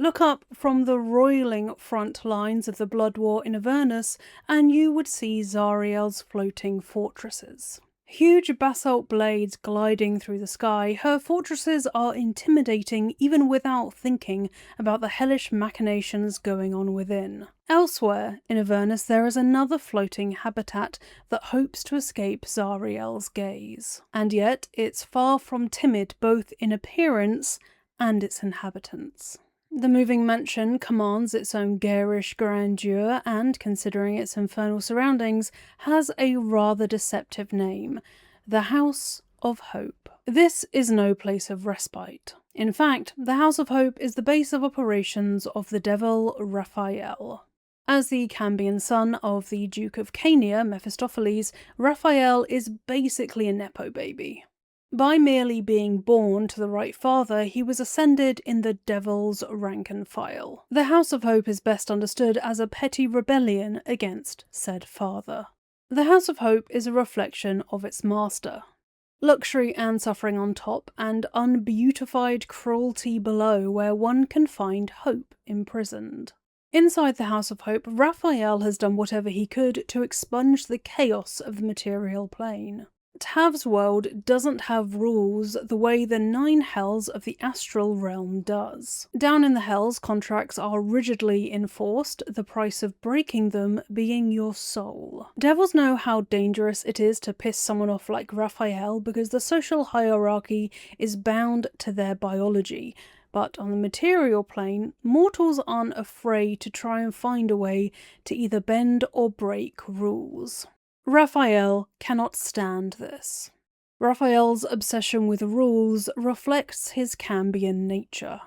Look up from the roiling front lines of the Blood War in Avernus, and you would see Zariel's floating fortresses. Huge basalt blades gliding through the sky, her fortresses are intimidating even without thinking about the hellish machinations going on within. Elsewhere in Avernus there is another floating habitat that hopes to escape Zariel's gaze. And yet it's far from timid both in appearance and its inhabitants. The moving mansion commands its own garish grandeur and, considering its infernal surroundings, has a rather deceptive name: the House of Hope. This is no place of respite. In fact, the House of Hope is the base of operations of the devil Raphael. As the Cambian son of the Duke of Cania, Mephistopheles, Raphael is basically a nepo baby. By merely being born to the right father, he was ascended in the devil's rank and file. The House of Hope is best understood as a petty rebellion against said father. The House of Hope is a reflection of its master. Luxury and suffering on top, and unbeautified cruelty below, where one can find hope imprisoned. Inside the House of Hope, Raphael has done whatever he could to expunge the chaos of the material plane. Tav's world doesn't have rules the way the 9 hells of the astral realm does. Down in the hells, contracts are rigidly enforced, the price of breaking them being your soul. Devils know how dangerous it is to piss someone off like Raphael because the social hierarchy is bound to their biology, but on the material plane, mortals aren't afraid to try and find a way to either bend or break rules. Raphael cannot stand this. Raphael's obsession with rules reflects his Cambian nature.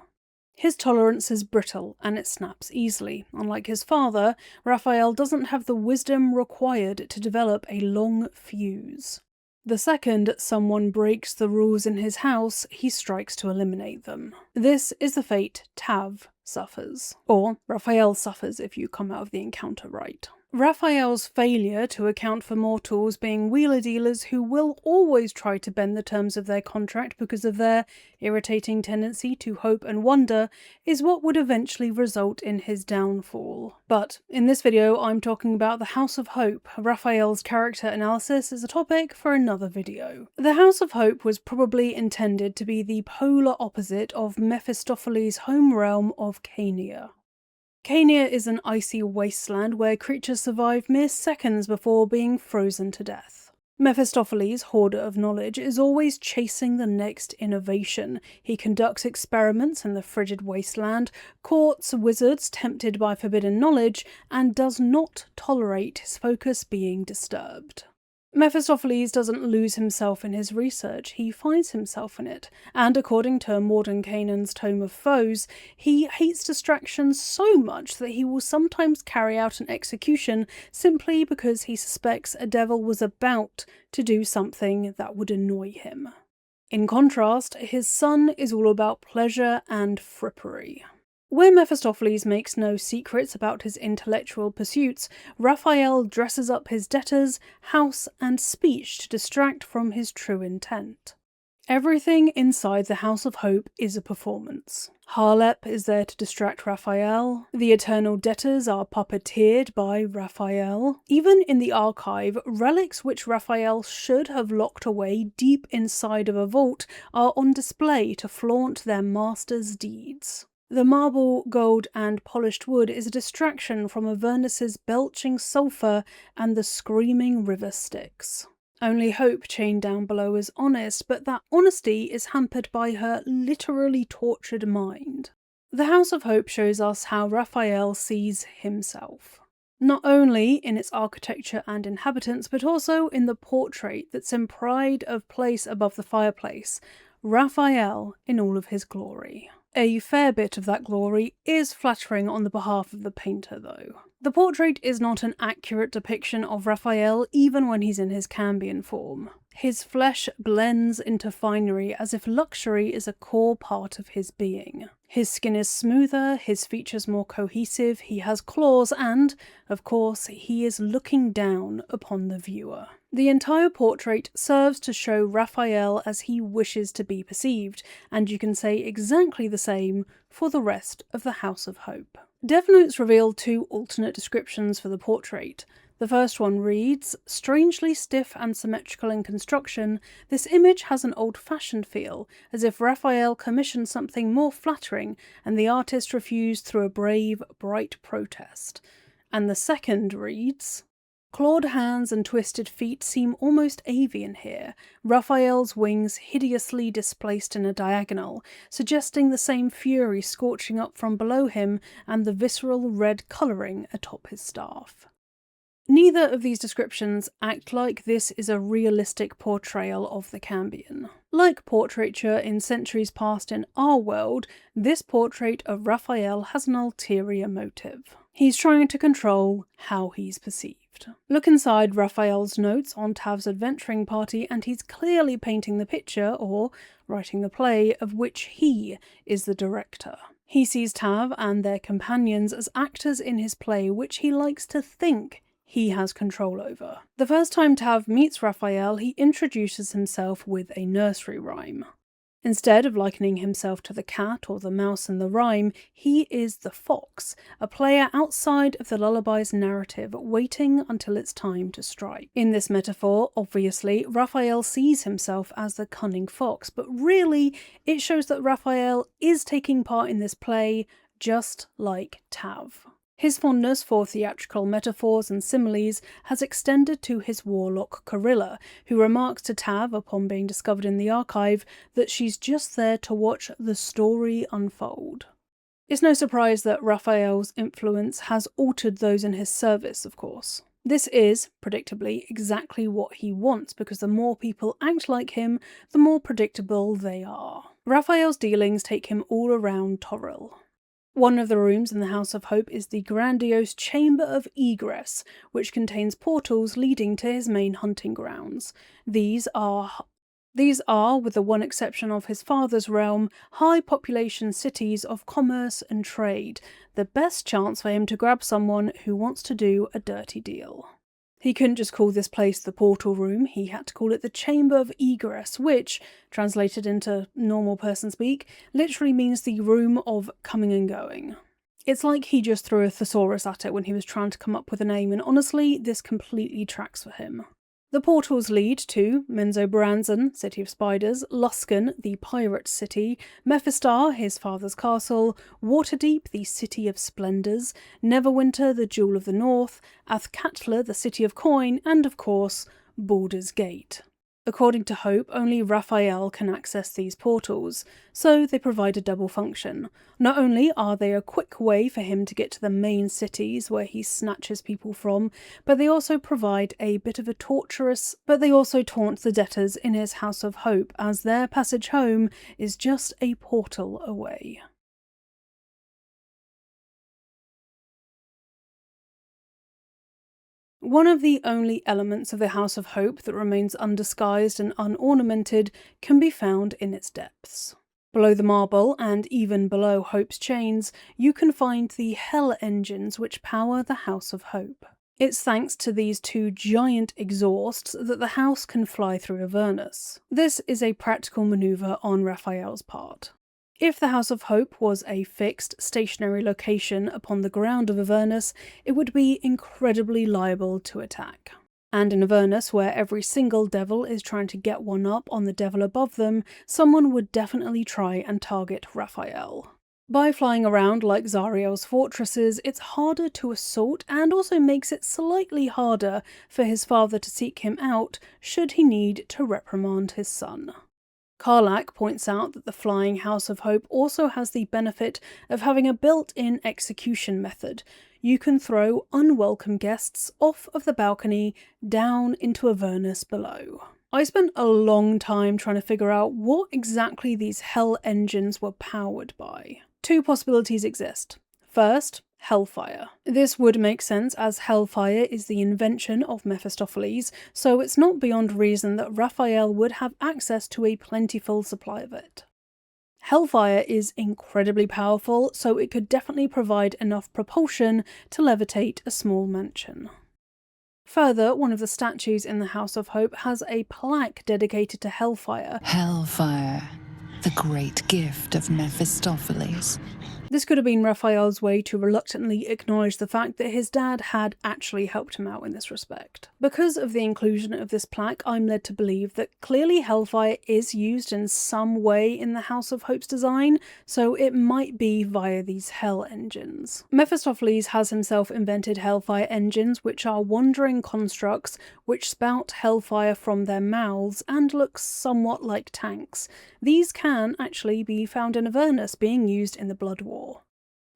His tolerance is brittle and it snaps easily. Unlike his father, Raphael doesn't have the wisdom required to develop a long fuse. The second someone breaks the rules in his house, he strikes to eliminate them. This is the fate Tav suffers. Or Raphael suffers if you come out of the encounter right. Raphael's failure to account for mortals being wheeler-dealers who will always try to bend the terms of their contract because of their irritating tendency to hope and wonder is what would eventually result in his downfall. But in this video I'm talking about the House of Hope. Raphael's character analysis is a topic for another video. The House of Hope was probably intended to be the polar opposite of Mephistopheles' home realm of Cania. Cania is an icy wasteland where creatures survive mere seconds before being frozen to death. Mephistopheles, hoarder of knowledge, is always chasing the next innovation. He conducts experiments in the frigid wasteland, courts wizards tempted by forbidden knowledge, and does not tolerate his focus being disturbed. Mephistopheles doesn't lose himself in his research, he finds himself in it, and according to Mordenkainen's Tome of Foes, he hates distraction so much that he will sometimes carry out an execution simply because he suspects a devil was about to do something that would annoy him. In contrast, his son is all about pleasure and frippery. Where Mephistopheles makes no secrets about his intellectual pursuits, Raphael dresses up his debtors, house, and speech to distract from his true intent. Everything inside the House of Hope is a performance. Haarlep is there to distract Raphael, the eternal debtors are puppeteered by Raphael. Even in the archive, relics which Raphael should have locked away deep inside of a vault are on display to flaunt their master's deeds. The marble, gold, and polished wood is a distraction from Avernus's belching sulphur and the screaming river Styx. Only Hope chained down below is honest, but that honesty is hampered by her literally tortured mind. The House of Hope shows us how Raphael sees himself. Not only in its architecture and inhabitants, but also in the portrait that's in pride of place above the fireplace, Raphael in all of his glory. A fair bit of that glory is flattering on the behalf of the painter, though. The portrait is not an accurate depiction of Raphael even when he's in his Cambian form. His flesh blends into finery as if luxury is a core part of his being. His skin is smoother, his features more cohesive, he has claws, and, of course, he is looking down upon the viewer. The entire portrait serves to show Raphael as he wishes to be perceived, and you can say exactly the same for the rest of the House of Hope. DevNotes reveal 2 alternate descriptions for the portrait. The first one reads, "Strangely stiff and symmetrical in construction, this image has an old-fashioned feel, as if Raphael commissioned something more flattering and the artist refused through a brave, bright protest." And the second reads, "Clawed hands and twisted feet seem almost avian here, Raphael's wings hideously displaced in a diagonal, suggesting the same fury scorching up from below him and the visceral red colouring atop his staff." Neither of these descriptions act like this is a realistic portrayal of the Cambion. Like portraiture in centuries past in our world, this portrait of Raphael has an ulterior motive. He's trying to control how he's perceived. Look inside Raphael's notes on Tav's adventuring party and he's clearly painting the picture, or writing the play, of which he is the director. He sees Tav and their companions as actors in his play, which he likes to think he has control over. The first time Tav meets Raphael, he introduces himself with a nursery rhyme. Instead of likening himself to the cat or the mouse in the rhyme, he is the fox, a player outside of the lullaby's narrative, waiting until it's time to strike. In this metaphor, obviously, Raphael sees himself as the cunning fox, but really, it shows that Raphael is taking part in this play, just like Tav. His fondness for theatrical metaphors and similes has extended to his warlock Corilla, who remarks to Tav upon being discovered in the archive that she's just there to watch the story unfold. It's no surprise that Raphael's influence has altered those in his service, of course. This is, predictably, exactly what he wants, because the more people act like him, the more predictable they are. Raphael's dealings take him all around Toril. One of the rooms in the House of Hope is the grandiose Chamber of Egress, which contains portals leading to his main hunting grounds. These are, with the one exception of his father's realm, high population cities of commerce and trade, the best chance for him to grab someone who wants to do a dirty deal. He couldn't just call this place the Portal Room, he had to call it the Chamber of Egress, which, translated into normal person speak, literally means the room of coming and going. It's like he just threw a thesaurus at it when he was trying to come up with a name, and honestly, this completely tracks for him. The portals lead to Menzoberranzan, City of Spiders, Luskan, the Pirate City, Mephistar, his father's castle, Waterdeep, the City of Splendours, Neverwinter, the Jewel of the North, Athkatla, the City of Coin, and of course, Baldur's Gate. According to Hope, only Raphael can access these portals, so they provide a double function. Not only are they a quick way for him to get to the main cities where he snatches people from, but they also provide a bit of a they also taunt the debtors in his House of Hope, as their passage home is just a portal away. One of the only elements of the House of Hope that remains undisguised and unornamented can be found in its depths. Below the marble, and even below Hope's chains, you can find the Hell engines which power the House of Hope. It's thanks to these 2 giant exhausts that the house can fly through Avernus. This is a practical manoeuvre on Raphael's part. If the House of Hope was a fixed, stationary location upon the ground of Avernus, it would be incredibly liable to attack. And in Avernus, where every single devil is trying to get one up on the devil above them, someone would definitely try and target Raphael. By flying around like Zariel's fortresses, it's harder to assault and also makes it slightly harder for his father to seek him out should he need to reprimand his son. Karlach points out that the flying House of Hope also has the benefit of having a built-in execution method. You can throw unwelcome guests off of the balcony down into Avernus below. I spent a long time trying to figure out what exactly these Hell engines were powered by. 2 possibilities exist. First, Hellfire. This would make sense as Hellfire is the invention of Mephistopheles, so it's not beyond reason that Raphael would have access to a plentiful supply of it. Hellfire is incredibly powerful, so it could definitely provide enough propulsion to levitate a small mansion. Further, one of the statues in the House of Hope has a plaque dedicated to Hellfire. Hellfire, the great gift of Mephistopheles. This could have been Raphael's way to reluctantly acknowledge the fact that his dad had actually helped him out in this respect. Because of the inclusion of this plaque, I'm led to believe that clearly Hellfire is used in some way in the House of Hope's design, so it might be via these hell engines. Mephistopheles has himself invented Hellfire engines, which are wandering constructs which spout hellfire from their mouths and look somewhat like tanks. These can actually be found in Avernus, being used in the Blood War.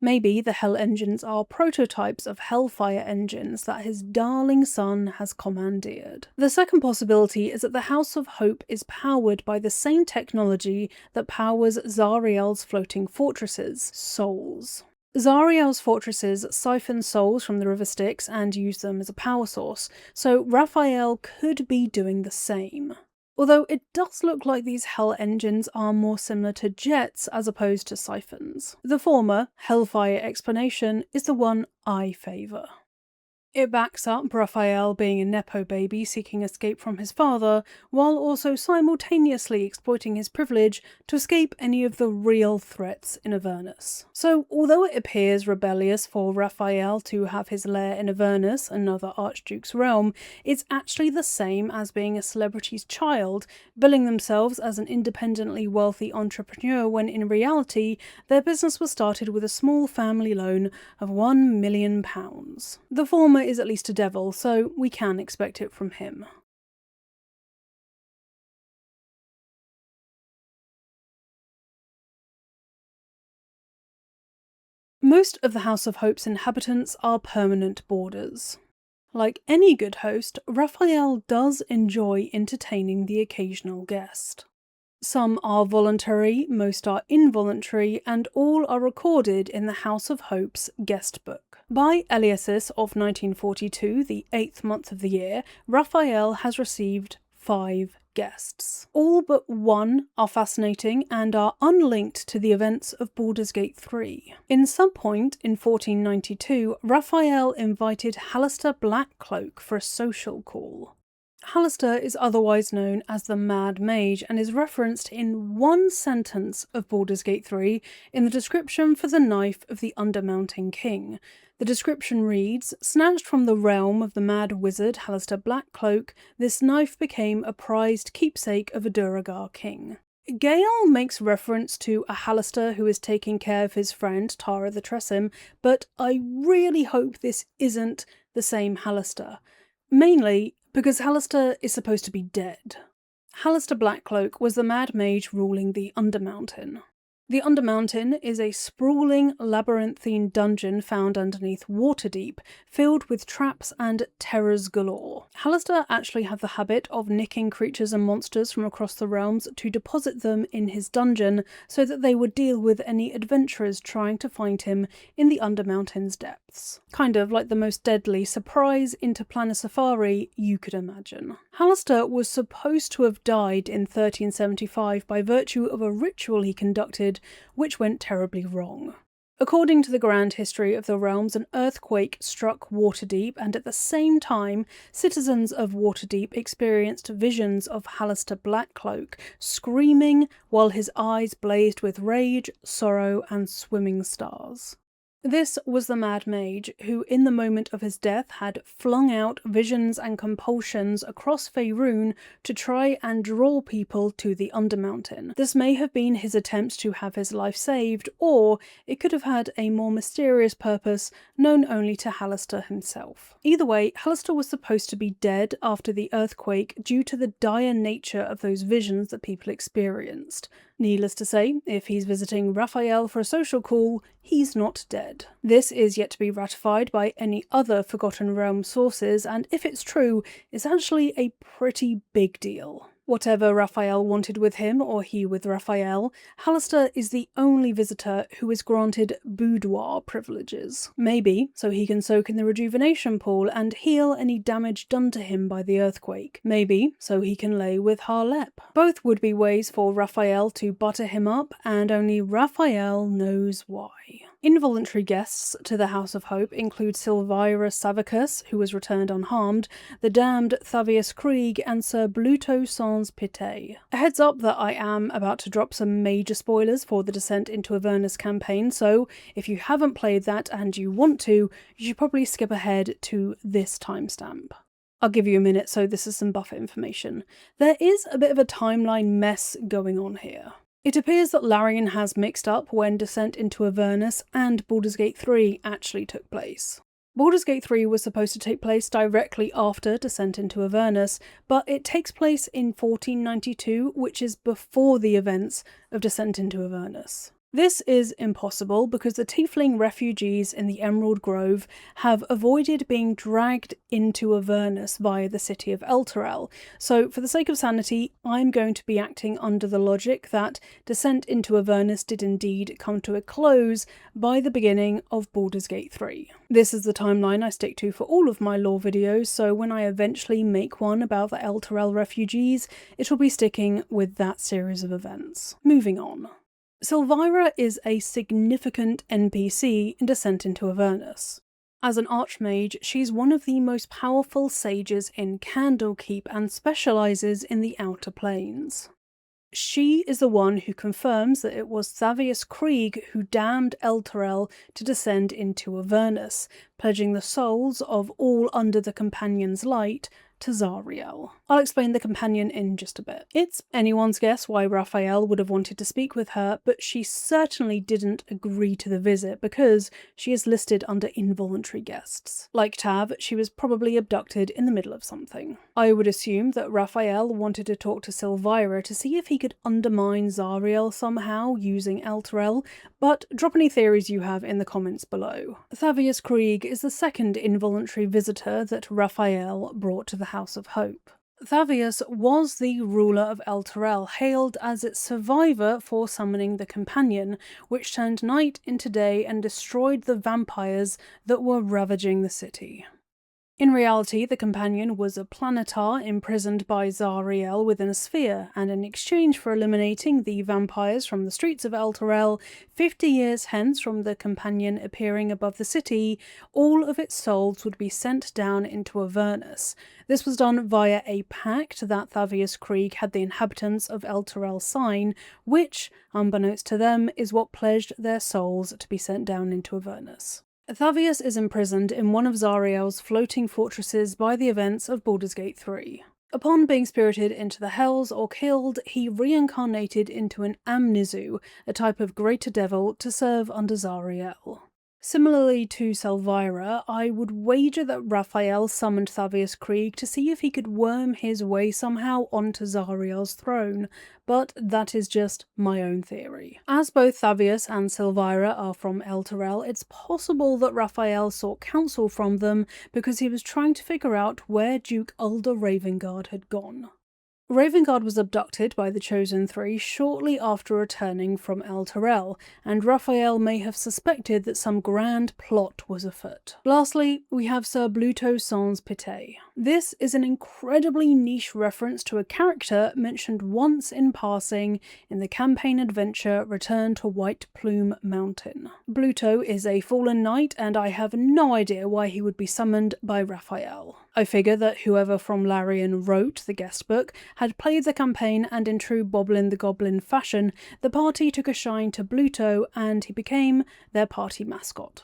Maybe the Hell engines are prototypes of Hellfire engines that his darling son has commandeered. The second possibility is that the House of Hope is powered by the same technology that powers Zariel's floating fortresses, souls. Zariel's fortresses siphon souls from the river Styx and use them as a power source, so Raphael could be doing the same. Although it does look like these hell engines are more similar to jets as opposed to siphons. The former, Hellfire explanation, is the one I favour. It backs up Raphael being a nepo baby seeking escape from his father, while also simultaneously exploiting his privilege to escape any of the real threats in Avernus. So, although it appears rebellious for Raphael to have his lair in Avernus, another Archduke's realm, it's actually the same as being a celebrity's child, billing themselves as an independently wealthy entrepreneur when in reality, their business was started with a small family loan of £1 million. The former is at least a devil, so we can expect it from him. Most of the House of Hope's inhabitants are permanent boarders. Like any good host, Raphael does enjoy entertaining the occasional guest. Some are voluntary, most are involuntary, and all are recorded in the House of Hope's guest book. By Eliasis of 1942, the 8th month of the year, Raphael has received 5 guests. All but one are fascinating and are unlinked to the events of Baldur's Gate 3. In some point in 1492, Raphael invited Halaster Blackcloak for a social call. Halaster is otherwise known as the Mad Mage and is referenced in one sentence of Baldur's Gate 3 in the description for the knife of the Undermounting King. The description reads, "Snatched from the realm of the mad wizard Halaster Blackcloak, this knife became a prized keepsake of a Duragar king." Gale makes reference to a Halaster who is taking care of his friend Tara the Tressim, but I really hope this isn't the same Halaster. Mainly because Halaster is supposed to be dead. Halaster Blackcloak was the Mad Mage ruling the Undermountain. The Undermountain is a sprawling, labyrinthine dungeon found underneath Waterdeep, filled with traps and terrors galore. Halaster actually had the habit of nicking creatures and monsters from across the realms to deposit them in his dungeon so that they would deal with any adventurers trying to find him in the Undermountain's depths. Kind of like the most deadly surprise interplanar safari you could imagine. Halaster was supposed to have died in 1375 by virtue of a ritual he conducted which went terribly wrong. According to the grand history of the realms, an earthquake struck Waterdeep, and at the same time, citizens of Waterdeep experienced visions of Halaster Blackcloak, screaming while his eyes blazed with rage, sorrow, and swimming stars. This was the Mad Mage, who in the moment of his death had flung out visions and compulsions across Faerun to try and draw people to the Undermountain. This may have been his attempt to have his life saved, or it could have had a more mysterious purpose known only to Halaster himself. Either way, Halaster was supposed to be dead after the earthquake due to the dire nature of those visions that people experienced. Needless to say, if he's visiting Raphael for a social call, he's not dead. This is yet to be ratified by any other Forgotten Realm sources, and if it's true, it's actually a pretty big deal. Whatever Raphael wanted with him, or he with Raphael, Hallister is the only visitor who is granted boudoir privileges. Maybe so he can soak in the rejuvenation pool and heal any damage done to him by the earthquake. Maybe so he can lay with Haarlep. Both would be ways for Raphael to butter him up, and only Raphael knows why. Involuntary guests to the House of Hope include Silvira Savicus, who was returned unharmed, the damned Thavius Krieg, and Sir Bluto Sans Pité. A heads up that I am about to drop some major spoilers for the Descent into Avernus campaign, so if you haven't played that and you want to, you should probably skip ahead to this timestamp. I'll give you a minute, so this is some buffer information. There is a bit of a timeline mess going on here. It appears that Larian has mixed up when Descent into Avernus and Baldur's Gate 3 actually took place. Baldur's Gate 3 was supposed to take place directly after Descent into Avernus, but it takes place in 1492, which is before the events of Descent into Avernus. This is impossible because the Tiefling refugees in the Emerald Grove have avoided being dragged into Avernus via the city of Elturel, so for the sake of sanity, I'm going to be acting under the logic that Descent into Avernus did indeed come to a close by the beginning of Baldur's Gate 3. This is the timeline I stick to for all of my lore videos, so when I eventually make one about the Elturel refugees, it will be sticking with that series of events. Moving on. Silvira is a significant NPC in Descent into Avernus. As an archmage, she's one of the most powerful sages in Candlekeep and specialises in the Outer Planes. She is the one who confirms that it was Thavius Krieg who damned Elturel to descend into Avernus, pledging the souls of all under the Companion's light to Zariel. I'll explain the Companion in just a bit. It's anyone's guess why Raphael would have wanted to speak with her, but she certainly didn't agree to the visit because she is listed under involuntary guests. Like Tav, she was probably abducted in the middle of something. I would assume that Raphael wanted to talk to Silvira to see if he could undermine Zariel somehow using Elturel, but drop any theories you have in the comments below. Thavius Krieg is the second involuntary visitor that Raphael brought to the House of Hope. Thavius was the ruler of Elturel, hailed as its survivor for summoning the Companion, which turned night into day and destroyed the vampires that were ravaging the city. In reality, the Companion was a planetar imprisoned by Zariel within a sphere, and in exchange for eliminating the vampires from the streets of Elturel, 50 years hence from the Companion appearing above the city, all of its souls would be sent down into Avernus. This was done via a pact that Thavius Krieg had the inhabitants of Elturel sign, which, unbeknownst to them, is what pledged their souls to be sent down into Avernus. Thavius is imprisoned in one of Zariel's floating fortresses by the events of Baldur's Gate 3. Upon being spirited into the Hells or killed, he reincarnated into an Amnizu, a type of greater devil, to serve under Zariel. Similarly to Silvira, I would wager that Raphael summoned Thavius Krieg to see if he could worm his way somehow onto Zariel's throne, but that is just my own theory. As both Thavius and Silvira are from Elturel, it's possible that Raphael sought counsel from them because he was trying to figure out where Duke Ulder Ravengard had gone. Ravengard was abducted by the Chosen Three shortly after returning from Elturel, and Raphael may have suspected that some grand plot was afoot. Lastly, we have Sir Bluto Sans Pité. This is an incredibly niche reference to a character mentioned once in passing in the campaign adventure Return to White Plume Mountain. Bluto is a fallen knight, and I have no idea why he would be summoned by Raphael. I figure that whoever from Larian wrote the guest book had played the campaign, and in true Boblin the Goblin fashion, the party took a shine to Bluto and he became their party mascot.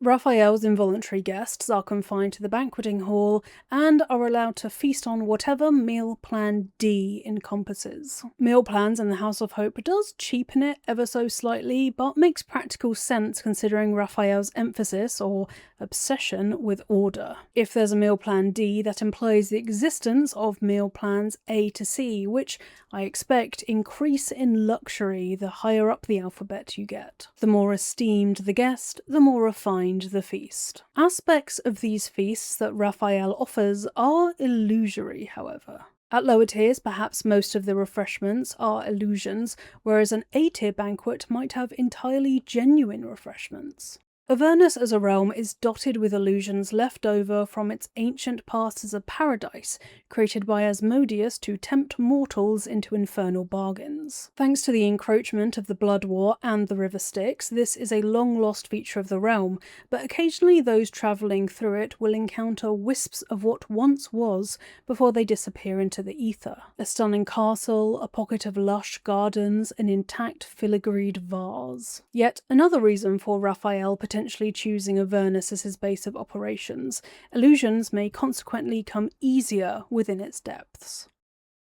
Raphael's involuntary guests are confined to the banqueting hall and are allowed to feast on whatever meal plan D encompasses. Meal plans in the House of Hope does cheapen it ever so slightly, but makes practical sense considering Raphael's emphasis or obsession with order. If there's a meal plan D, that implies the existence of meal plans A to C, which I expect increase in luxury the higher up the alphabet you get. The more esteemed the guest, the more refined behind the feast. Aspects of these feasts that Raphael offers are illusory, however. At lower tiers, perhaps most of the refreshments are illusions, whereas an A-tier banquet might have entirely genuine refreshments. Avernus as a realm is dotted with illusions left over from its ancient past as a paradise, created by Asmodeus to tempt mortals into infernal bargains. Thanks to the encroachment of the Blood War and the River Styx, this is a long-lost feature of the realm, but occasionally those travelling through it will encounter wisps of what once was before they disappear into the ether. A stunning castle, a pocket of lush gardens, an intact filigreed vase. Yet another reason for Raphael potentially choosing Avernus as his base of operations, illusions may consequently come easier within its depths.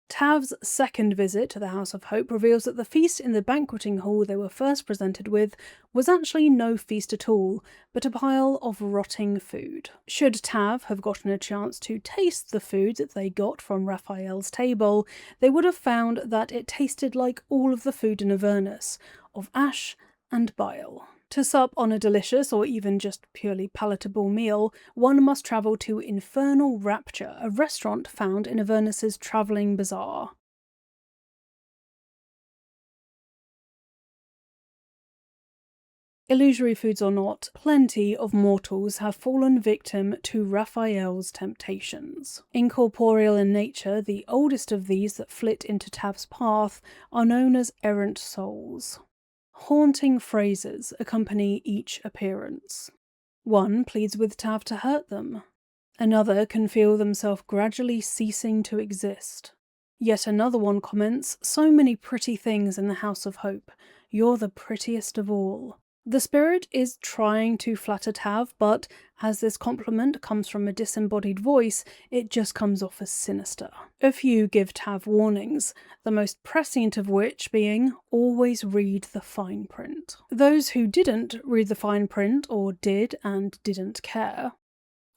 Tav's second visit to the House of Hope reveals that the feast in the banqueting hall they were first presented with was actually no feast at all, but a pile of rotting food. Should Tav have gotten a chance to taste the food that they got from Raphael's table, they would have found that it tasted like all of the food in Avernus, of ash and bile. To sup on a delicious or even just purely palatable meal, one must travel to Infernal Rapture, a restaurant found in Avernus's travelling bazaar. Illusory foods or not, plenty of mortals have fallen victim to Raphael's temptations. Incorporeal in nature, the oldest of these that flit into Tav's path are known as errant souls. Haunting phrases accompany each appearance. One pleads with Tav to hurt them. Another can feel themselves gradually ceasing to exist. Yet another one comments, "So many pretty things in the House of Hope. You're the prettiest of all." The spirit is trying to flatter Tav, but as this compliment comes from a disembodied voice, it just comes off as sinister. A few give Tav warnings, the most prescient of which being, always read the fine print. Those who didn't read the fine print, or did and didn't care,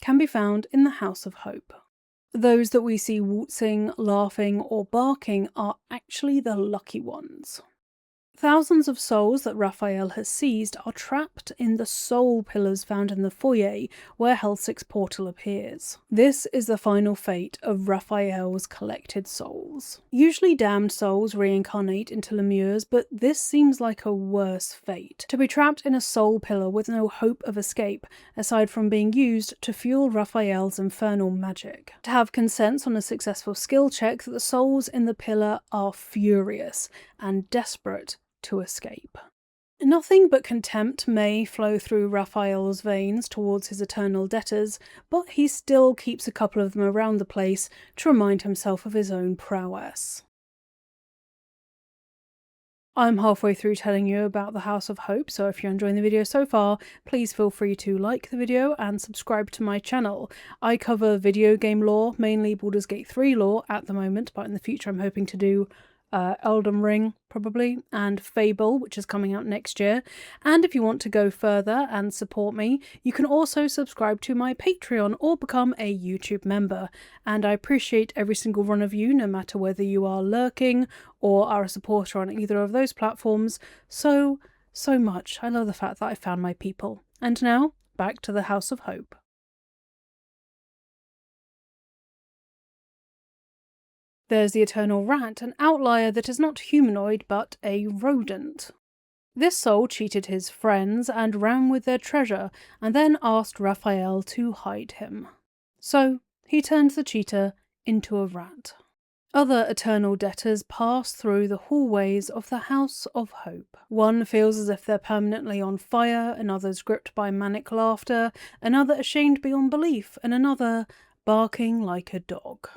can be found in the House of Hope. Those that we see waltzing, laughing, or barking are actually the lucky ones. Thousands of souls that Raphael has seized are trapped in the soul pillars found in the foyer where Helsic's portal appears. This is the final fate of Raphael's collected souls. Usually damned souls reincarnate into lemures, but this seems like a worse fate. To be trapped in a soul pillar with no hope of escape, aside from being used to fuel Raphael's infernal magic. To have consents on a successful skill check that the souls in the pillar are furious and desperate to escape. Nothing but contempt may flow through Raphael's veins towards his eternal debtors, but he still keeps a couple of them around the place to remind himself of his own prowess. I'm halfway through telling you about the House of Hope, so if you're enjoying the video so far, please feel free to like the video and subscribe to my channel. I cover video game lore, mainly Baldur's Gate 3 lore at the moment, but in the future I'm hoping to do Elden Ring, probably, and Fable, which is coming out next year. And if you want to go further and support me, you can also subscribe to my Patreon or become a YouTube member. And I appreciate every single one of you, no matter whether you are lurking or are a supporter on either of those platforms, so much. I love the fact that I found my people. And now, back to the House of Hope. There's the Eternal Rat, an outlier that is not humanoid but a rodent. This soul cheated his friends and ran with their treasure, and then asked Raphael to hide him. So he turned the cheater into a rat. Other eternal debtors pass through the hallways of the House of Hope. One feels as if they're permanently on fire, another's gripped by manic laughter, another ashamed beyond belief, and another barking like a dog.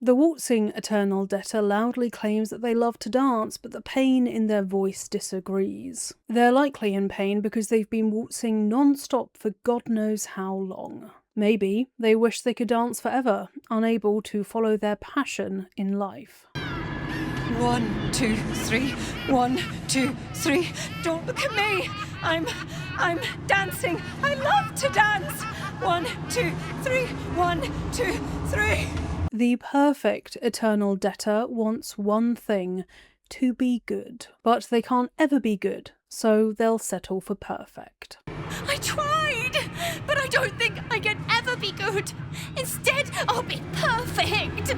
The waltzing eternal debtor loudly claims that they love to dance, but the pain in their voice disagrees. They're likely in pain because they've been waltzing non-stop for God knows how long. Maybe they wish they could dance forever, unable to follow their passion in life. 1, 2, 3. 1, 2, 3. Don't look at me. I'm dancing. I love to dance. 1, 2, 3. 1, 2, 3. The perfect eternal debtor wants one thing, to be good. But they can't ever be good, so they'll settle for perfect. I tried! don't think I can ever be good. Instead, I'll be perfect.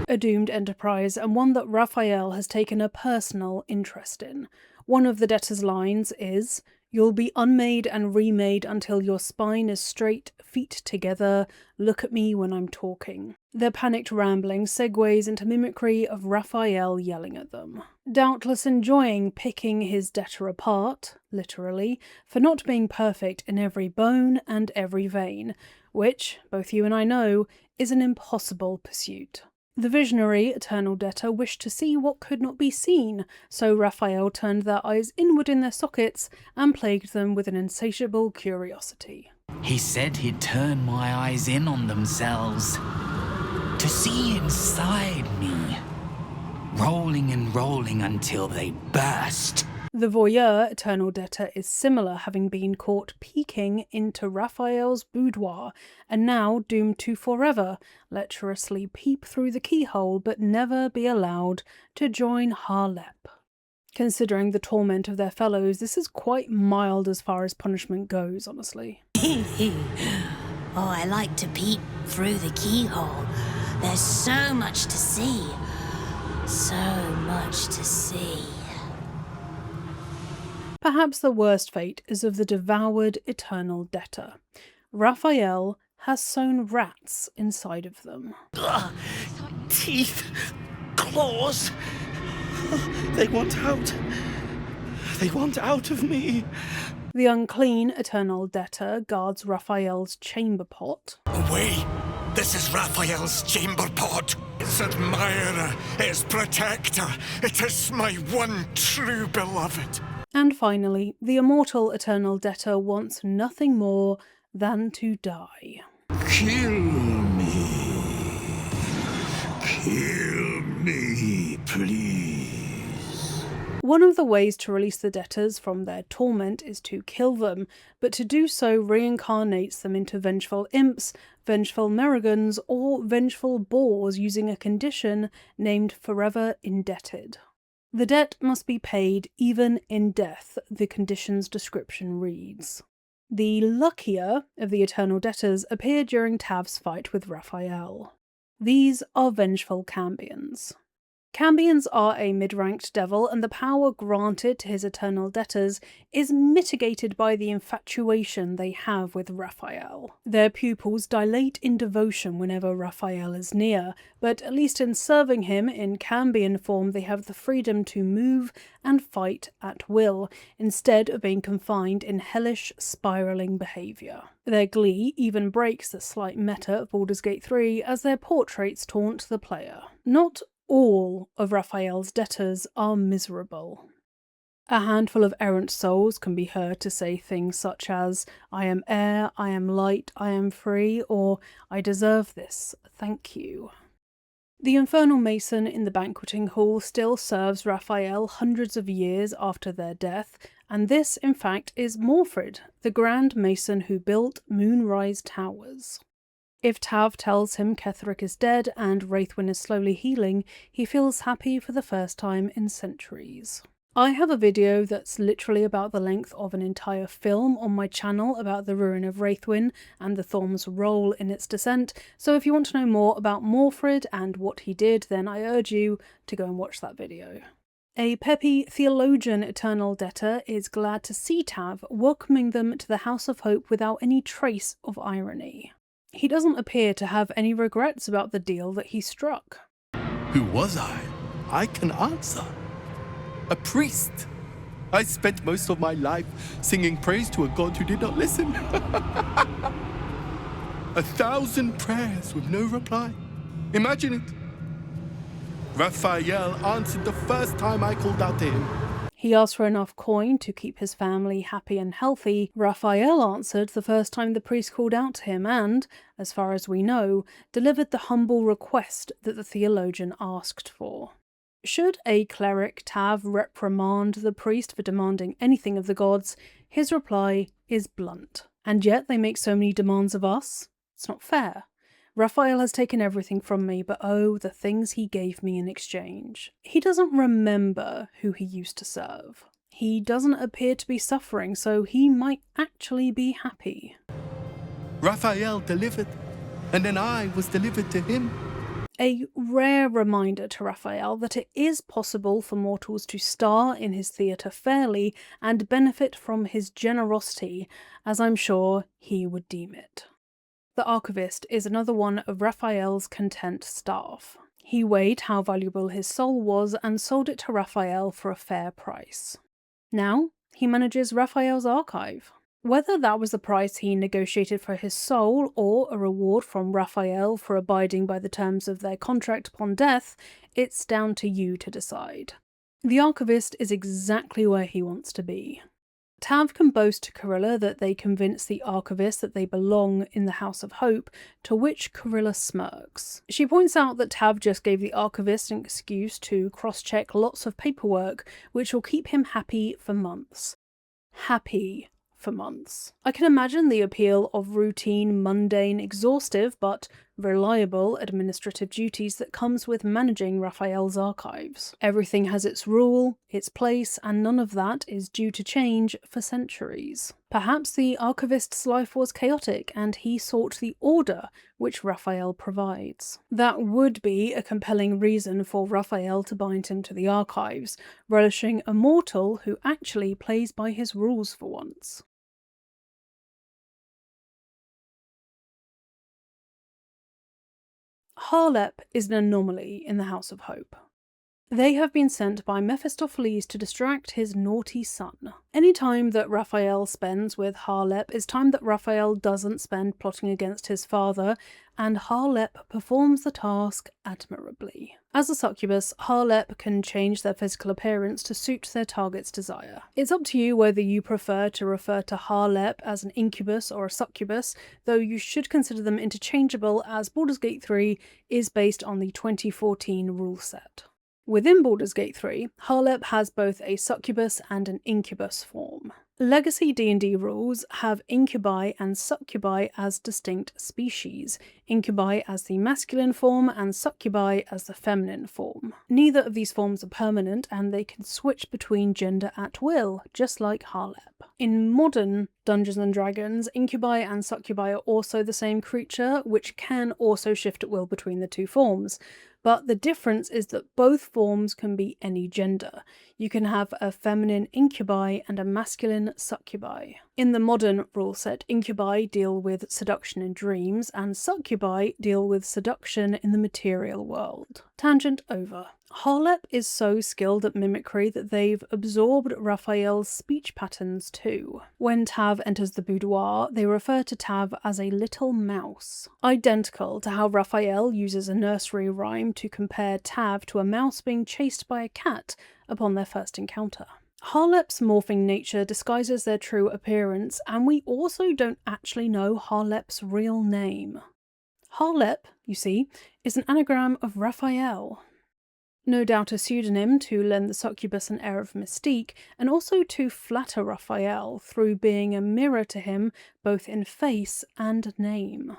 A doomed enterprise, and one that Raphael has taken a personal interest in. One of the debtor's lines is, "You'll be unmade and remade until your spine is straight, feet together, look at me when I'm talking." Their panicked rambling segues into mimicry of Raphael yelling at them. Doubtless enjoying picking his debtor apart, literally, for not being perfect in every bone and every vein, which, both you and I know, is an impossible pursuit. The visionary eternal debtor wished to see what could not be seen, so Raphael turned their eyes inward in their sockets and plagued them with an insatiable curiosity. He said he'd turn my eyes in on themselves, to see inside me, rolling and rolling until they burst. The voyeur eternal debtor is similar, having been caught peeking into Raphael's boudoir, and now doomed to forever lecherously peep through the keyhole but never be allowed to join Haarlep. Considering the torment of their fellows, this is quite mild as far as punishment goes, honestly. Oh, I like to peep through the keyhole. There's so much to see. So much to see. Perhaps the worst fate is of the devoured eternal debtor. Raphael has sewn rats inside of them. Ugh, teeth, claws. They want out. They want out of me. The unclean eternal debtor guards Raphael's chamber pot. Away! This is Raphael's chamber pot. His admirer, his protector. It is my one true beloved. And finally, the immortal eternal debtor wants nothing more than to die. Kill me. Kill me, please. One of the ways to release the debtors from their torment is to kill them, but to do so reincarnates them into vengeful imps, vengeful merrigans, or vengeful boars using a condition named Forever Indebted. The debt must be paid even in death, the condition's description reads. The luckier of the eternal debtors appear during Tav's fight with Raphael. These are vengeful cambions. Cambions are a mid-ranked devil, and the power granted to his eternal debtors is mitigated by the infatuation they have with Raphael. Their pupils dilate in devotion whenever Raphael is near, but at least in serving him in cambion form they have the freedom to move and fight at will, instead of being confined in hellish, spiralling behaviour. Their glee even breaks the slight meta of Baldur's Gate 3 as their portraits taunt the player. Not all of Raphael's debtors are miserable. A handful of errant souls can be heard to say things such as, "I am air, I am light, I am free," or "I deserve this, thank you." The infernal mason in the banqueting hall still serves Raphael hundreds of years after their death, and this, in fact, is Morfred, the grand mason who built Moonrise Towers. If Tav tells him Ketheric is dead and Wraithwyn is slowly healing, he feels happy for the first time in centuries. I have a video that's literally about the length of an entire film on my channel about the ruin of Wraithwyn and the Thorm's role in its descent, so if you want to know more about Morfred and what he did, then I urge you to go and watch that video. A peppy theologian eternal debtor is glad to see Tav, welcoming them to the House of Hope without any trace of irony. He doesn't appear to have any regrets about the deal that he struck. Who was I? I can answer. A priest. I spent most of my life singing praise to a god who did not listen. 1,000 prayers with no reply. Imagine it. Raphael answered the first time I called out to him. He asked for enough coin to keep his family happy and healthy. Raphael answered the first time the priest called out to him and, as far as we know, delivered the humble request that the theologian asked for. Should a cleric Tav reprimand the priest for demanding anything of the gods, his reply is blunt. And yet they make so many demands of us? It's not fair. Raphael has taken everything from me, but oh, the things he gave me in exchange. He doesn't remember who he used to serve. He doesn't appear to be suffering, so he might actually be happy. Raphael delivered, and then I was delivered to him. A rare reminder to Raphael that it is possible for mortals to star in his theatre fairly and benefit from his generosity, as I'm sure he would deem it. The archivist is another one of Raphael's content staff. He weighed how valuable his soul was and sold it to Raphael for a fair price. Now, he manages Raphael's archive. Whether that was the price he negotiated for his soul or a reward from Raphael for abiding by the terms of their contract upon death, it's down to you to decide. The archivist is exactly where he wants to be. Tav can boast to Kurilla that they convince the archivist that they belong in the House of Hope, to which Kurilla smirks. She points out that Tav just gave the archivist an excuse to cross-check lots of paperwork, which will keep him happy for months. Happy for months. I can imagine the appeal of routine, mundane, exhaustive, but reliable administrative duties that comes with managing Raphael's archives. Everything has its rule, its place, and none of that is due to change for centuries. Perhaps the archivist's life was chaotic and he sought the order which Raphael provides. That would be a compelling reason for Raphael to bind him to the archives, relishing a mortal who actually plays by his rules for once. Haarlep is an anomaly in the House of Hope. They have been sent by Mephistopheles to distract his naughty son. Any time that Raphael spends with Haarlep is time that Raphael doesn't spend plotting against his father, and Haarlep performs the task admirably. As a succubus, Haarlep can change their physical appearance to suit their target's desire. It's up to you whether you prefer to refer to Haarlep as an incubus or a succubus, though you should consider them interchangeable as Baldur's Gate 3 is based on the 2014 rule set. Within Baldur's Gate 3, Haarlep has both a succubus and an incubus form. Legacy D&D rules have incubi and succubi as distinct species, incubi as the masculine form and succubi as the feminine form. Neither of these forms are permanent and they can switch between gender at will, just like Haarlep. In modern Dungeons & Dragons, incubi and succubi are also the same creature, which can also shift at will between the two forms. But the difference is that both forms can be any gender. You can have a feminine incubi and a masculine succubi. In the modern rule set, incubi deal with seduction in dreams, and succubi deal with seduction in the material world. Tangent over. Haarlep is so skilled at mimicry that they've absorbed Raphael's speech patterns too. When Tav enters the boudoir, they refer to Tav as a little mouse, identical to how Raphael uses a nursery rhyme to compare Tav to a mouse being chased by a cat upon their first encounter. Haarlep's morphing nature disguises their true appearance, and we also don't actually know Haarlep's real name. Haarlep, you see, is an anagram of Raphael. No doubt a pseudonym to lend the succubus an air of mystique, and also to flatter Raphael through being a mirror to him both in face and name.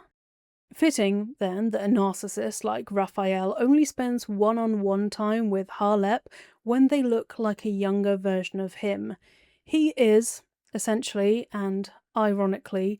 Fitting, then, that a narcissist like Raphael only spends one-on-one time with Haarlep when they look like a younger version of him. He is, essentially, and ironically,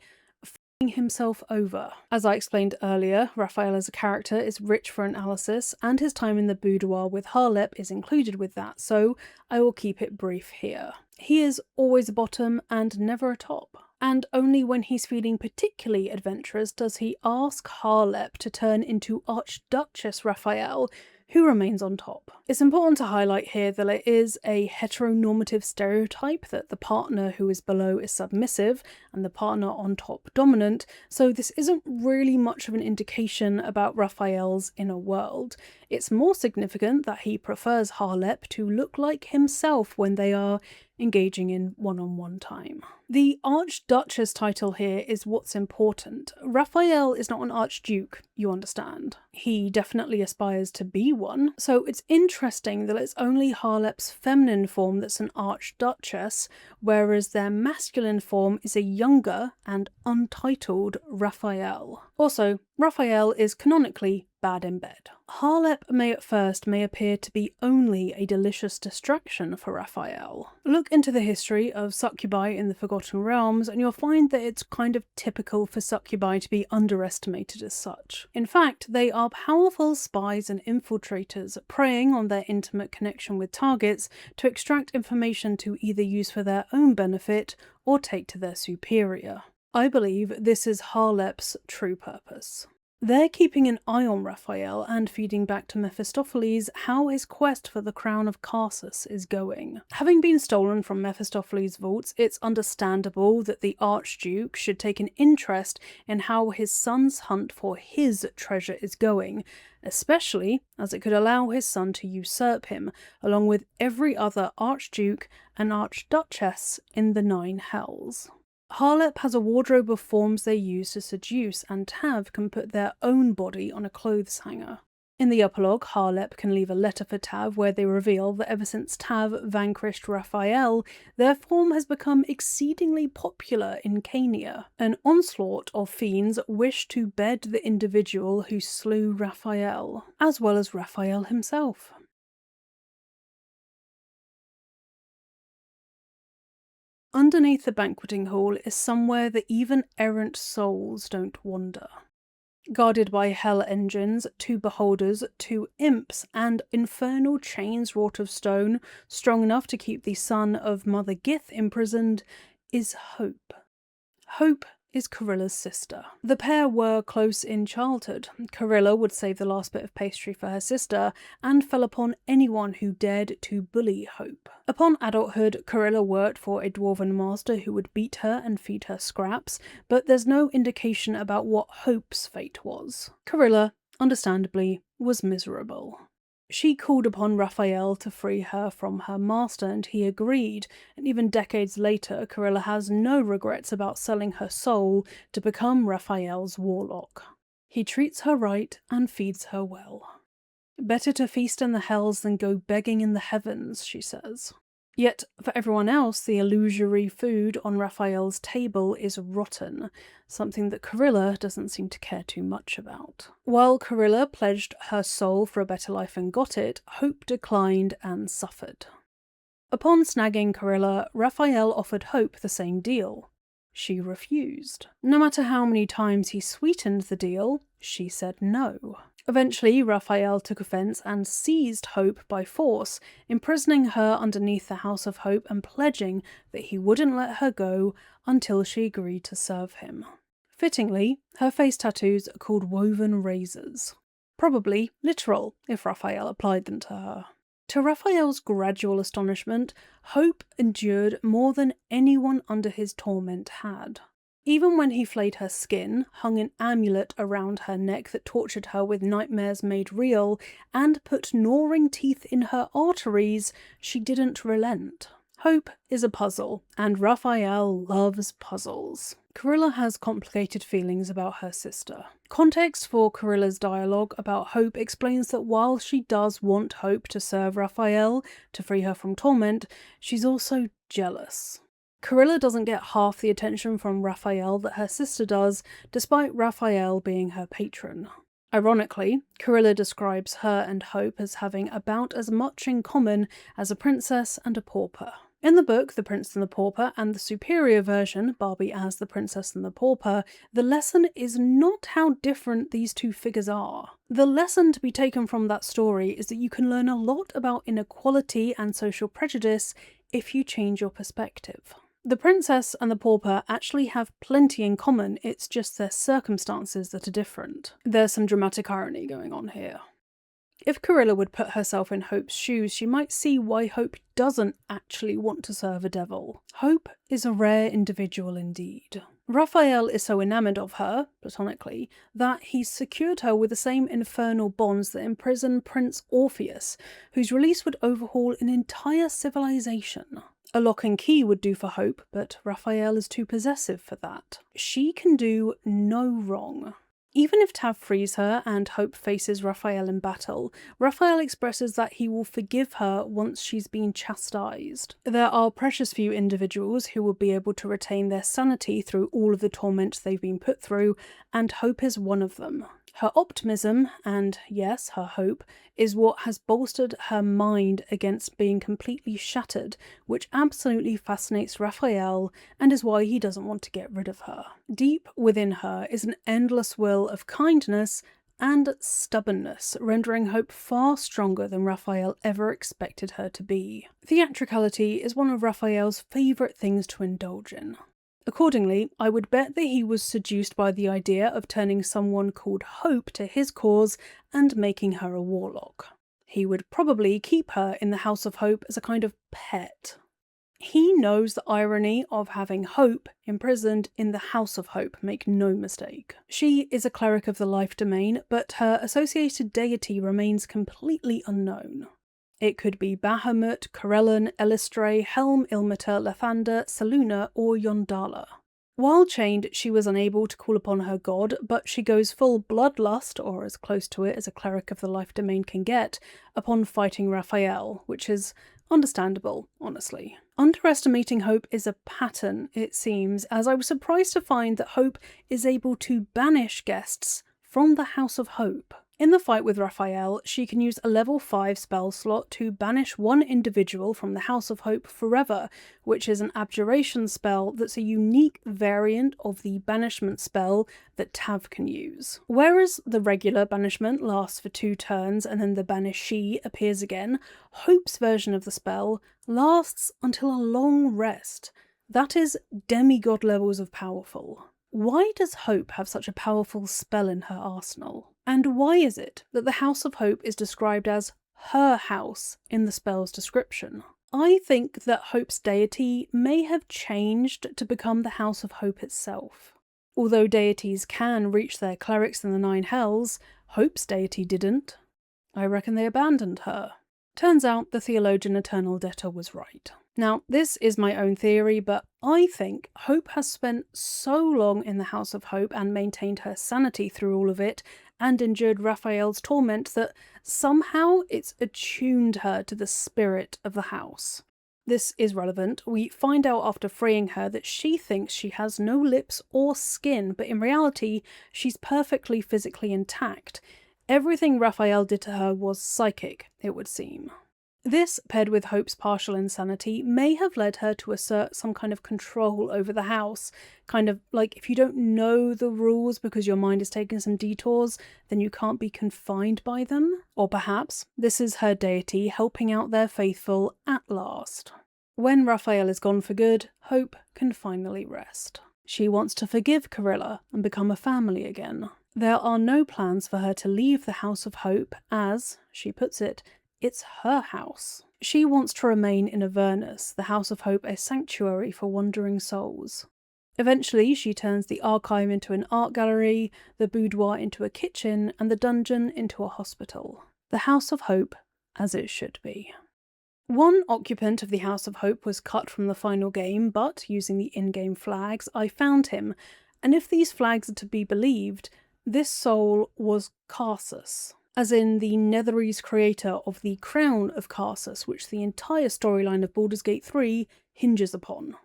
himself over. As I explained earlier, Raphael as a character is rich for analysis, and his time in the boudoir with Haarlep is included with that, so I will keep it brief here. He is always a bottom and never a top. And only when he's feeling particularly adventurous does he ask Haarlep to turn into Archduchess Raphael, who remains on top. It's important to highlight here that it is a heteronormative stereotype that the partner who is below is submissive and the partner on top dominant, so this isn't really much of an indication about Raphael's inner world. It's more significant that he prefers Haarlep to look like himself when they are engaging in one-on-one time. The Archduchess title here is what's important. Raphael is not an Archduke, you understand. He definitely aspires to be one, so it's interesting that it's only Haarlep's feminine form that's an Archduchess, whereas their masculine form is a younger and untitled Raphael. Also, Raphael is canonically bad in bed. Haarlep may appear to be only a delicious distraction for Raphael. Look into the history of succubi in the Forgotten Realms and you'll find that it's kind of typical for succubi to be underestimated as such. In fact, they are powerful spies and infiltrators preying on their intimate connection with targets to extract information to either use for their own benefit or take to their superior. I believe this is Haarlep's true purpose. They're keeping an eye on Raphael and feeding back to Mephistopheles how his quest for the crown of Carsus is going. Having been stolen from Mephistopheles' vaults, it's understandable that the Archduke should take an interest in how his son's hunt for his treasure is going, especially as it could allow his son to usurp him, along with every other Archduke and Archduchess in the Nine Hells. Haarlep has a wardrobe of forms they use to seduce, and Tav can put their own body on a clothes hanger. In the epilogue, Haarlep can leave a letter for Tav where they reveal that ever since Tav vanquished Raphael, their form has become exceedingly popular in Cania. An onslaught of fiends wish to bed the individual who slew Raphael, as well as Raphael himself. Underneath the banqueting hall is somewhere that even errant souls don't wander. Guarded by hell engines, 2 beholders, 2 imps, and infernal chains wrought of stone, strong enough to keep the son of Mother Gith imprisoned, is Hope. Hope is Carilla's sister. The pair were close in childhood. Carilla would save the last bit of pastry for her sister and fell upon anyone who dared to bully Hope. Upon adulthood, Carilla worked for a dwarven master who would beat her and feed her scraps, but there's no indication about what Hope's fate was. Carilla, understandably, was miserable. She called upon Raphael to free her from her master and he agreed, and even decades later Carilla has no regrets about selling her soul to become Raphael's warlock. He treats her right and feeds her well. Better to feast in the hells than go begging in the heavens, she says. Yet, for everyone else, the illusory food on Raphael's table is rotten, something that Carilla doesn't seem to care too much about. While Carilla pledged her soul for a better life and got it, Hope declined and suffered. Upon snagging Carilla, Raphael offered Hope the same deal. She refused. No matter how many times he sweetened the deal, she said no. Eventually, Raphael took offence and seized Hope by force, imprisoning her underneath the House of Hope and pledging that he wouldn't let her go until she agreed to serve him. Fittingly, her face tattoos are called woven razors. Probably literal, if Raphael applied them to her. To Raphael's gradual astonishment, Hope endured more than anyone under his torment had. Even when he flayed her skin, hung an amulet around her neck that tortured her with nightmares made real, and put gnawing teeth in her arteries, she didn't relent. Hope is a puzzle, and Raphael loves puzzles. Carilla has complicated feelings about her sister. Context for Carilla's dialogue about Hope explains that while she does want Hope to serve Raphael to free her from torment, she's also jealous. Carilla doesn't get half the attention from Raphael that her sister does, despite Raphael being her patron. Ironically, Carilla describes her and Hope as having about as much in common as a princess and a pauper. In the book The Prince and the Pauper and the superior version, Barbie as the Princess and the Pauper, the lesson is not how different these two figures are. The lesson to be taken from that story is that you can learn a lot about inequality and social prejudice if you change your perspective. The princess and the pauper actually have plenty in common, it's just their circumstances that are different. There's some dramatic irony going on here. If Carilla would put herself in Hope's shoes, she might see why Hope doesn't actually want to serve a devil. Hope is a rare individual indeed. Raphael is so enamoured of her, platonically, that he's secured her with the same infernal bonds that imprison Prince Orpheus, whose release would overhaul an entire civilization. A lock and key would do for Hope, but Raphael is too possessive for that. She can do no wrong. Even if Tav frees her and Hope faces Raphael in battle, Raphael expresses that he will forgive her once she's been chastised. There are precious few individuals who will be able to retain their sanity through all of the torment they've been put through, and Hope is one of them. Her optimism, and yes, her hope, is what has bolstered her mind against being completely shattered, which absolutely fascinates Raphael and is why he doesn't want to get rid of her. Deep within her is an endless will of kindness and stubbornness, rendering Hope far stronger than Raphael ever expected her to be. Theatricality is one of Raphael's favourite things to indulge in. Accordingly, I would bet that he was seduced by the idea of turning someone called Hope to his cause and making her a warlock. He would probably keep her in the House of Hope as a kind of pet. He knows the irony of having Hope imprisoned in the House of Hope, make no mistake. She is a cleric of the life domain, but her associated deity remains completely unknown. It could be Bahamut, Corellon, Elistre, Helm, Ilmater, Lathander, Saluna, or Yondala. While chained, she was unable to call upon her god, but she goes full bloodlust, or as close to it as a cleric of the life domain can get, upon fighting Raphael, which is understandable, honestly. Underestimating Hope is a pattern, it seems, as I was surprised to find that Hope is able to banish guests from the House of Hope. In the fight with Raphael, she can use a level 5 spell slot to banish one individual from the House of Hope forever, which is an abjuration spell that's a unique variant of the banishment spell that Tav can use. Whereas the regular banishment lasts for 2 turns and then the banishee appears again, Hope's version of the spell lasts until a long rest. That is demigod levels of powerful. Why does Hope have such a powerful spell in her arsenal? And why is it that the House of Hope is described as her house in the spell's description? I think that Hope's deity may have changed to become the House of Hope itself. Although deities can reach their clerics in the 9 hells, Hope's deity didn't. I reckon they abandoned her. Turns out the theologian Eternal Debtor was right. Now, this is my own theory, but I think Hope has spent so long in the House of Hope and maintained her sanity through all of it and endured Raphael's torment that somehow it's attuned her to the spirit of the house. This is relevant. We find out after freeing her that she thinks she has no lips or skin, but in reality, she's perfectly physically intact. Everything Raphael did to her was psychic, it would seem. This, paired with Hope's partial insanity, may have led her to assert some kind of control over the house. Kind of like if you don't know the rules because your mind is taking some detours, then you can't be confined by them. Or perhaps this is her deity helping out their faithful at last. When Raphael is gone for good, Hope can finally rest. She wants to forgive Corella and become a family again. There are no plans for her to leave the House of Hope as, she puts it, it's her house. She wants to remain in Avernus, the House of Hope a sanctuary for wandering souls. Eventually, she turns the archive into an art gallery, the boudoir into a kitchen, and the dungeon into a hospital. The House of Hope as it should be. One occupant of the House of Hope was cut from the final game, but using the in-game flags, I found him, and if these flags are to be believed, this soul was Karsus, as in the Netherese creator of the Crown of Karsus, which the entire storyline of Baldur's Gate 3 hinges upon.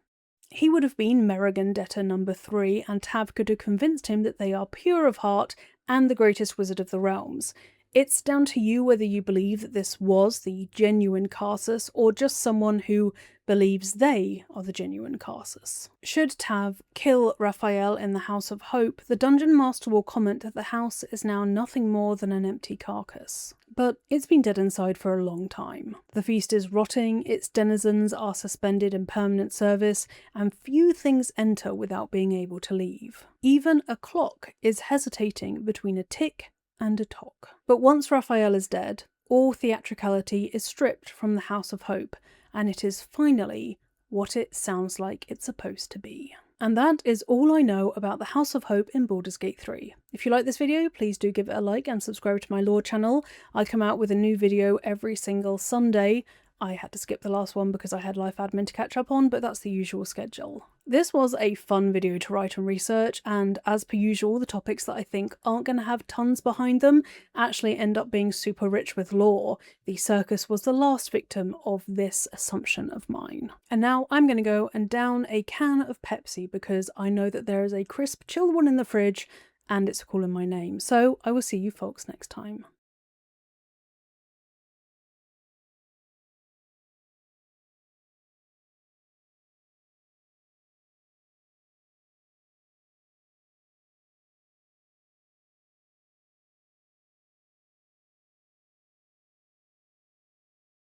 He would have been Merrigan Debtor number 3, and Tav could have convinced him that they are pure of heart and the greatest wizard of the realms. It's down to you whether you believe that this was the genuine Karsus or just someone who believes they are the genuine Karsus. Should Tav kill Raphael in the House of Hope, the Dungeon Master will comment that the house is now nothing more than an empty carcass. But it's been dead inside for a long time. The feast is rotting, its denizens are suspended in permanent service, and few things enter without being able to leave. Even a clock is hesitating between a tick and a tock. But once Raphael is dead, all theatricality is stripped from the House of Hope, and it is finally what it sounds like it's supposed to be. And that is all I know about the House of Hope in Baldur's Gate 3. If you like this video, please do give it a like and subscribe to my lore channel. I come out with a new video every single Sunday. I had to skip the last one because I had life admin to catch up on, but that's the usual schedule. This was a fun video to write and research, and as per usual, the topics that I think aren't going to have tons behind them actually end up being super rich with lore. The circus was the last victim of this assumption of mine. And now I'm going to go and down a can of Pepsi because I know that there is a crisp chilled one in the fridge, and it's calling my name. So I will see you folks next time.